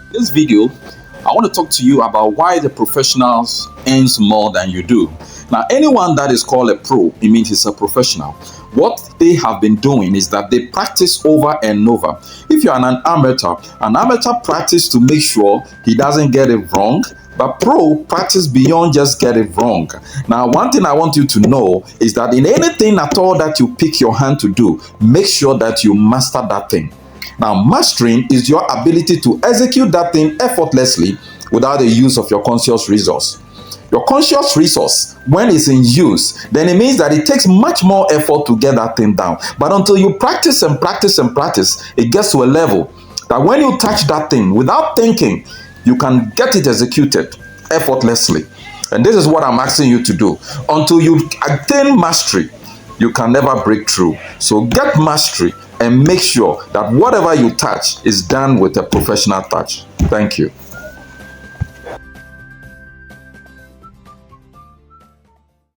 This video, I want to talk to you about why the professionals earns more than you do. Now, anyone that is called a pro, it means he's a professional. What they have been doing is that they practice over and over. If you're an amateur practice to make sure he doesn't get it wrong. But pro practice beyond just get it wrong. Now, one thing I want you to know is that in anything at all that you pick your hand to do, make sure that you master that thing. Now, mastering is your ability to execute that thing effortlessly without the use of your conscious resource. Your conscious resource, when it's in use, then it means that it takes much more effort to get that thing down. But until you practice and practice and practice, it gets to a level that when you touch that thing without thinking, you can get it executed effortlessly. And this is what I'm asking you to do. Until you attain mastery, you can never break through. So get mastery and make sure that whatever you touch is done with a professional touch. Thank you.